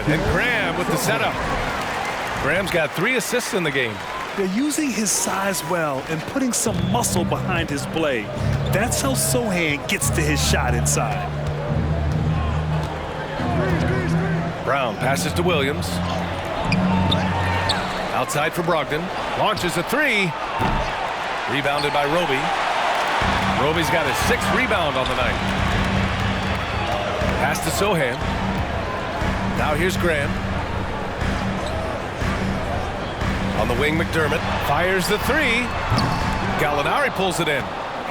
good. And Graham with the setup. Graham's got 3 assists in the game. They're using his size well and putting some muscle behind his blade. That's how Sohan gets to his shot inside. Brown passes to Williams. Outside for Brogdon. Launches a 3. Rebounded by Roby. Roby's got his 6th rebound on the night. Pass to Sohan. Now here's Graham. On the wing, McDermott fires the 3. Gallinari pulls it in.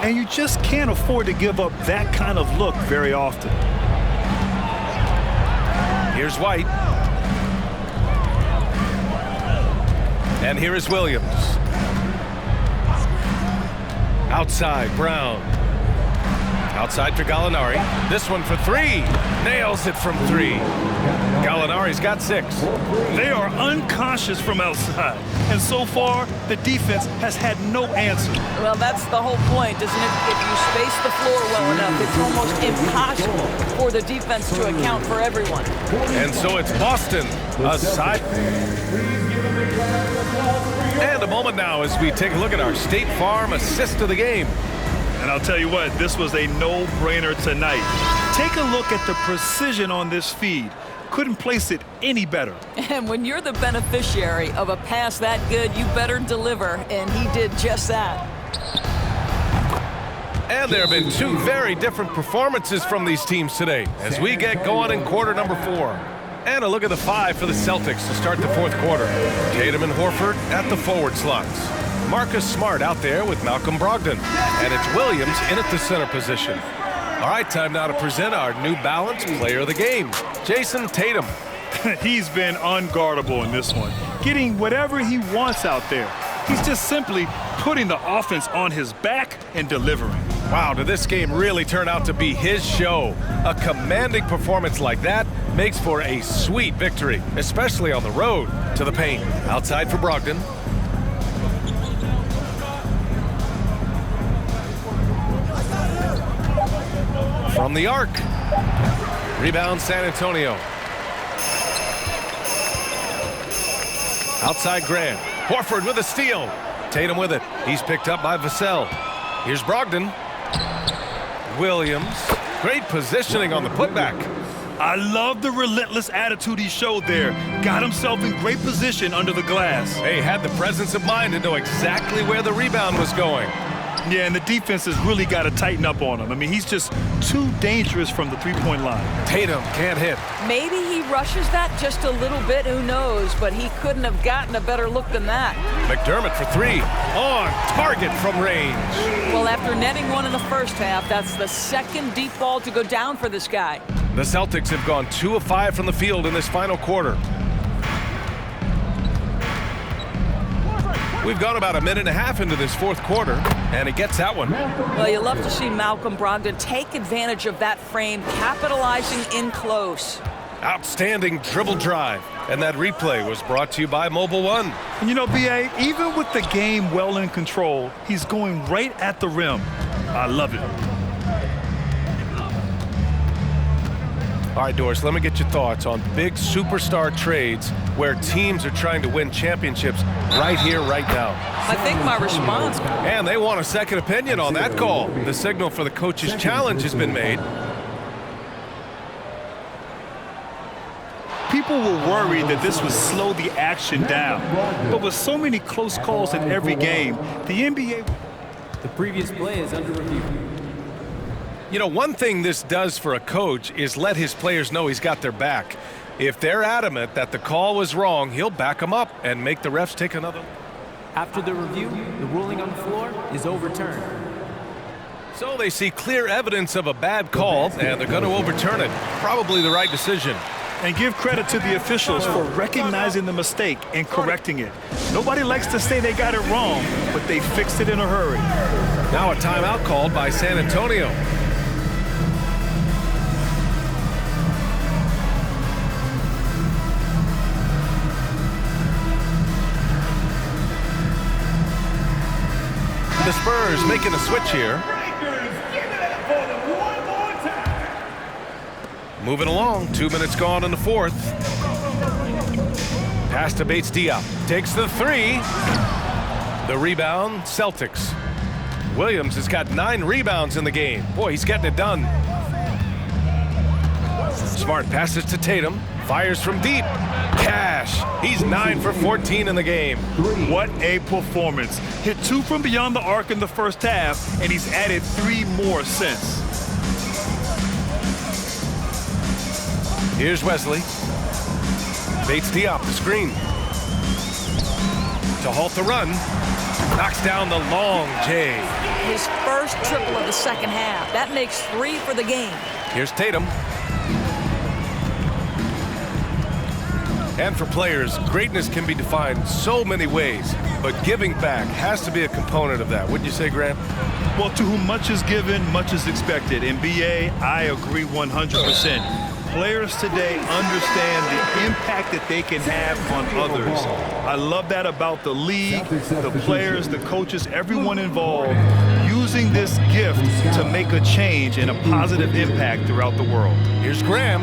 And you just can't afford to give up that kind of look very often. Here's White. And here is Williams. Outside, Brown. Outside for Gallinari. This one for 3. Nails it from 3. Gallinari's got 6. They are unconscious from outside. And so far, the defense has had no answer. Well, that's the whole point, isn't it? If you space the floor well enough, it's almost impossible for the defense to account for everyone. And so it's Boston aside. And a moment now as we take a look at our State Farm assist of the game. And I'll tell you what, this was a no-brainer tonight. Take a look at the precision on this feed. Couldn't place it any better. And when you're the beneficiary of a pass that good, you better deliver, and he did just that. And there have been 2 very different performances from these teams today as we get going in quarter number 4. And a look at the 5 for the Celtics to start the 4th quarter. Tatum and Horford at the forward slots. Marcus Smart out there with Malcolm Brogdon. And it's Williams in at the center position. All right, time now to present our New Balance Player of the Game, Jason Tatum. He's been unguardable in this one, getting whatever he wants out there. He's just simply putting the offense on his back and delivering. Wow, did this game really turn out to be his show? A commanding performance like that makes for a sweet victory, especially on the road to the paint. Outside for Brogdon. From the arc. Rebound San Antonio. Outside Graham. Horford with a steal. Tatum with it. He's picked up by Vassell. Here's Brogdon. Williams. Great positioning on the putback. I love the relentless attitude he showed there. Got himself in great position under the glass. Hey, had the presence of mind to know exactly where the rebound was going. Yeah, and the defense has really got to tighten up on him. I mean, he's just too dangerous from the three-point line. Tatum can't hit. Maybe he rushes that just a little bit, who knows, but he couldn't have gotten a better look than that. McDermott for 3. On target from range. Well, after netting one in the first half, that's the 2nd deep ball to go down for this guy. The Celtics have gone 2 of 5 from the field in this final quarter. We've gone about a minute and a half into this 4th quarter, and he gets that one. Well, you love to see Malcolm Brogdon take advantage of that frame, capitalizing in close. Outstanding dribble drive, and that replay was brought to you by Mobile One. And you know, B.A., even with the game well in control, he's going right at the rim. I love it. All right, Doris, let me get your thoughts on big superstar trades where teams are trying to win championships right here, right now. I think my response... And they want a second opinion on that call. The signal for the coach's challenge has been made. People were worried that this would slow the action down. But with so many close calls in every game, the NBA... The previous play is under review. You know, one thing this does for a coach is let his players know he's got their back. If they're adamant that the call was wrong, he'll back them up and make the refs take another. After the review, the ruling on the floor is overturned. So they see clear evidence of a bad call, and they're going to overturn it. Probably the right decision. And give credit to the officials for recognizing the mistake and correcting it. Nobody likes to say they got it wrong, but they fixed it in a hurry. Now a timeout called by San Antonio. The Spurs making a switch here. Moving along, 2 minutes gone in the 4th. Pass to Bates Diop. Takes the three. The rebound, Celtics. Williams has got 9 rebounds in the game. Boy, he's getting it done. Smart passes to Tatum. Fires from deep. Cash. He's 9 for 14 in the game. What a performance. Hit 2 from beyond the arc in the first half, and he's added 3 more since. Here's Wesley. Bates Diop, the screen. To halt the run. Knocks down the long J. His first triple of the second half. That makes 3 for the game. Here's Tatum. And for players, greatness can be defined so many ways, but giving back has to be a component of that. Wouldn't you say, Grant? Well, to whom much is given, much is expected. In BA, I agree 100%. Players today understand the impact that they can have on others. I love that about the league, the players, the coaches, everyone involved, using this gift to make a change and a positive impact throughout the world. Here's Graham,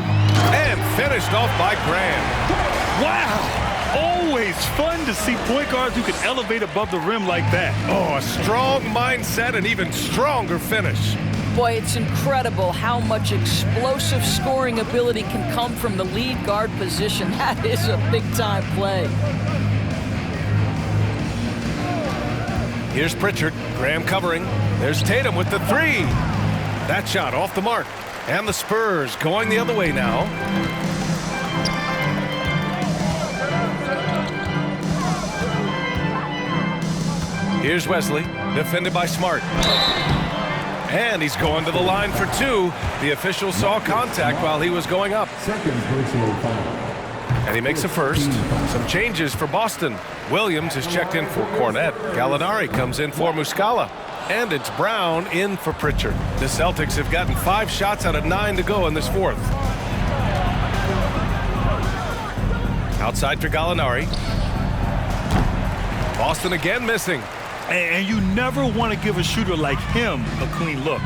and finished off by Graham. Wow! Always fun to see point guards who can elevate above the rim like that. Oh, a strong mindset and even stronger finish. Boy, it's incredible how much explosive scoring ability can come from the lead guard position. That is a big-time play. Here's Pritchard. Graham covering. There's Tatum with the three. That shot off the mark. And the Spurs going the other way now. Here's Wesley, defended by Smart. And he's going to the line for 2. The official saw contact while he was going up. And he makes a first. Some changes for Boston. Williams is checked in for Cornette. Gallinari comes in for Muscala. And it's Brown in for Pritchard. The Celtics have gotten 5 shots out of 9 to go in this fourth. Outside for Gallinari. Boston again missing. And you never want to give a shooter like him a clean look.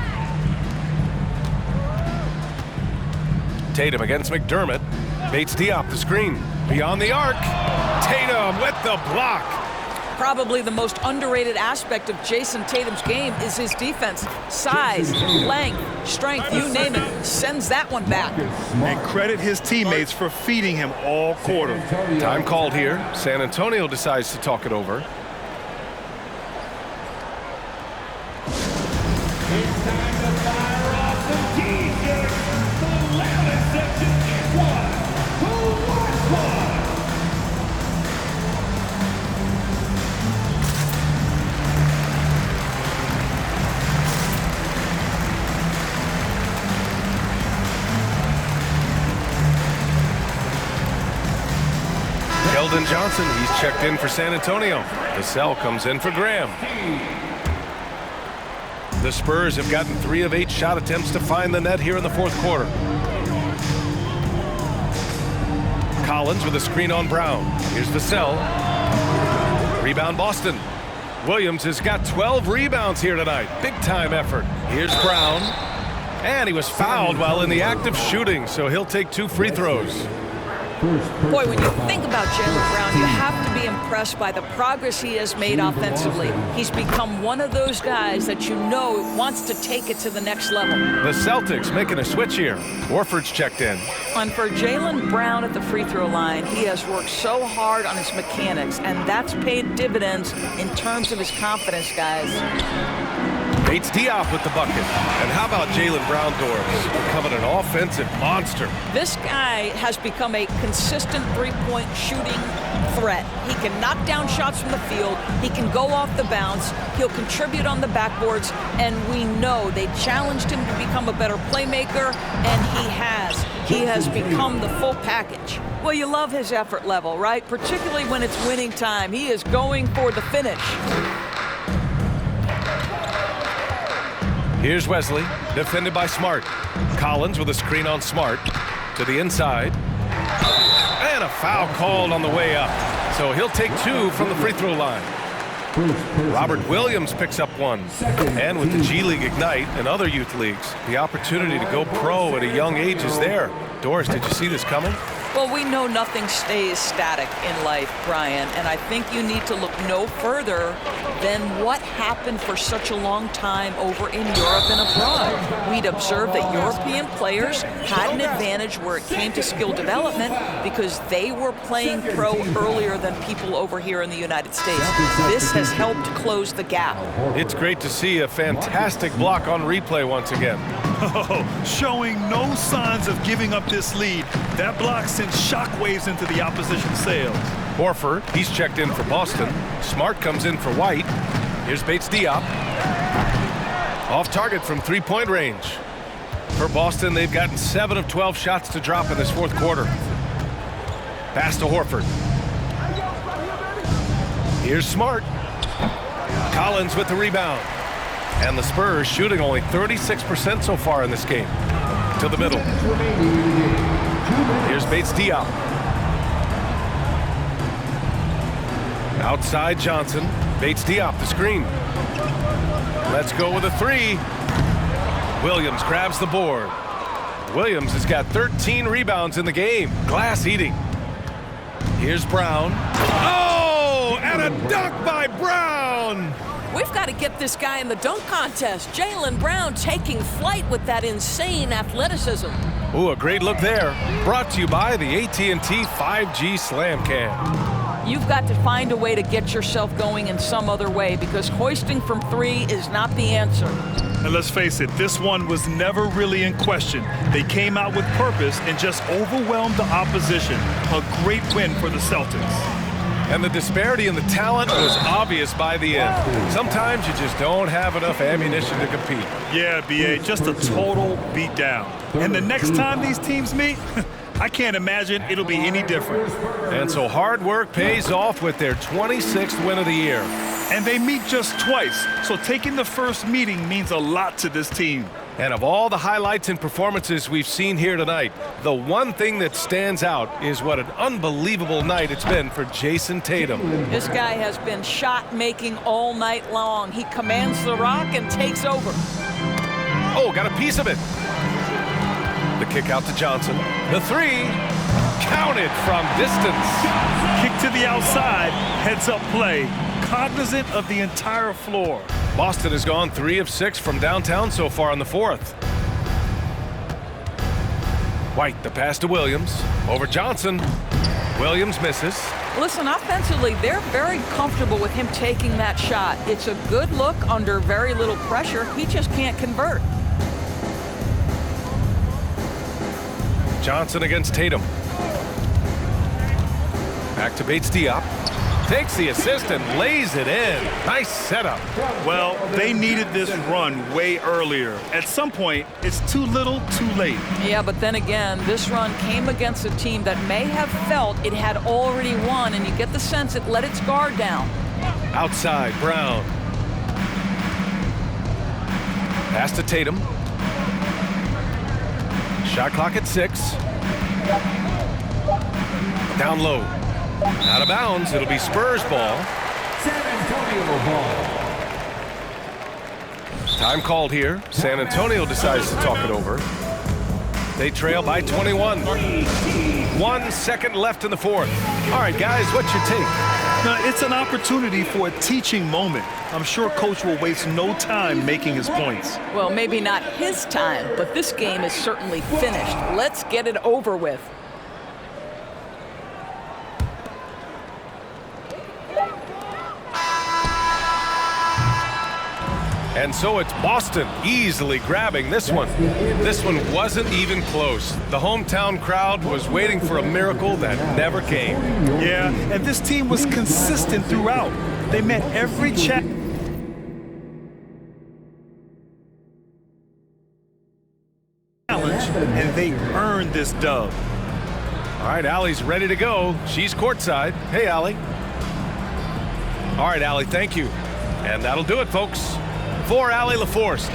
Tatum against McDermott. Bates Diop the screen. Beyond the arc. Tatum with the block. Probably the most underrated aspect of Jason Tatum's game is his defense. Size, length, strength, you name it. Sends that one back. And credit his teammates for feeding him all quarter. Time called here. San Antonio decides to talk it over. It's time to fire off some T-shirts. The loudest section is 1. Who wants one? Keldon Johnson, he's checked in for San Antonio. The Cell comes in for Graham. The Spurs have gotten 3 of 8 shot attempts to find the net here in the fourth quarter. Collins with a screen on Brown. Here's the Cell. Rebound Boston. Williams has got 12 rebounds here tonight. Big time effort. Here's Brown. And he was fouled while in the act of shooting, so he'll take 2 free throws. Boy, when you think about Jaylen Brown, you have to be impressed by the progress he has made offensively. He's become one of those guys that you know wants to take it to the next level. The Celtics making a switch here. Horford's checked in. And for Jaylen Brown at the free throw line, he has worked so hard on his mechanics, and that's paid dividends in terms of his confidence, guys. Bates Diop with the bucket. And how about Jaylen Brown doors? Becoming an offensive monster. This guy has become a consistent three-point shooting threat. He can knock down shots from the field. He can go off the bounce. He'll contribute on the backboards. And we know they challenged him to become a better playmaker, and he has. He has become the full package. Well, you love his effort level, right? Particularly when it's winning time. He is going for the finish. Here's Wesley, defended by Smart. Collins with a screen on Smart. To the inside. And a foul called on the way up. So he'll take 2 from the free throw line. Robert Williams picks up 1. And with the G League Ignite and other youth leagues, the opportunity to go pro at a young age is there. Doris, did you see this coming? Well, we know nothing stays static in life, Brian, and I think you need to look no further than what happened for such a long time over in Europe and abroad. We'd observed that European players had an advantage where it came to skill development because they were playing pro earlier than people over here in the United States. This has helped close the gap. It's great to see a fantastic block on replay once again. Oh, showing no signs of giving up this lead. That block sends shockwaves into the opposition sails. Horford, he's checked in for Boston. Smart comes in for White. Here's Bates Diop. Off target from three-point range. For Boston, they've gotten 7 of 12 shots to drop in this fourth quarter. Pass to Horford. Here's Smart. Collins with the rebound. And the Spurs shooting only 36% so far in this game. To the middle. Here's Bates Diop. Outside Johnson. Bates Diop, the screen. Let's go with a three. Williams grabs the board. Williams has got 13 rebounds in the game. Glass eating. Here's Brown. Oh, and a dunk by Brown. We've got to get this guy in the dunk contest. Jaylen Brown taking flight with that insane athleticism. Ooh, a great look there. Brought to you by the AT&T 5G Slam Cam. You've got to find a way to get yourself going in some other way because hoisting from three is not the answer. And let's face it, this one was never really in question. They came out with purpose and just overwhelmed the opposition. A great win for the Celtics. And the disparity in the talent was obvious by the end. Sometimes you just don't have enough ammunition to compete. Yeah, B.A., just a total beatdown. And the next time these teams meet, I can't imagine it'll be any different. And so hard work pays off with their 26th win of the year. And they meet just twice, so taking the first meeting means a lot to this team. And of all the highlights and performances we've seen here tonight, the one thing that stands out is what an unbelievable night it's been for Jason Tatum. This guy has been shot-making all night long. He commands the rock and takes over. Oh, got a piece of it. The kick out to Johnson. The three, counted from distance. Kick to the outside, heads-up play, cognizant of the entire floor. Boston has gone 3 of 6 from downtown so far in the fourth. White, the pass to Williams. Over Johnson. Williams misses. Listen, offensively, they're very comfortable with him taking that shot. It's a good look under very little pressure. He just can't convert. Johnson against Tatum. Back to Bates Diop. Takes the assist and lays it in. Nice setup. Well, they needed this run way earlier. At some point, it's too little, too late. Yeah, but then again, this run came against a team that may have felt it had already won, and you get the sense it let its guard down. Outside, Brown. Pass to Tatum. Shot clock at 6. Down low. Out of bounds. It'll be Spurs ball. San Antonio ball. Time called here. San Antonio decides to talk it over. They trail by 21. 1 second left in the fourth. All right, guys, what's your take? Now, it's an opportunity for a teaching moment. I'm sure Coach will waste no time making his points. Well, maybe not his time, but this game is certainly finished. Let's get it over with. And so it's Boston easily grabbing this one. This one wasn't even close. The hometown crowd was waiting for a miracle that never came. Yeah, and this team was consistent throughout. They met every challenge and they earned this dub. All right, Allie's ready to go. She's courtside. Hey, Allie. All right, Allie, thank you. And that'll do it, folks. For Allie LaForce.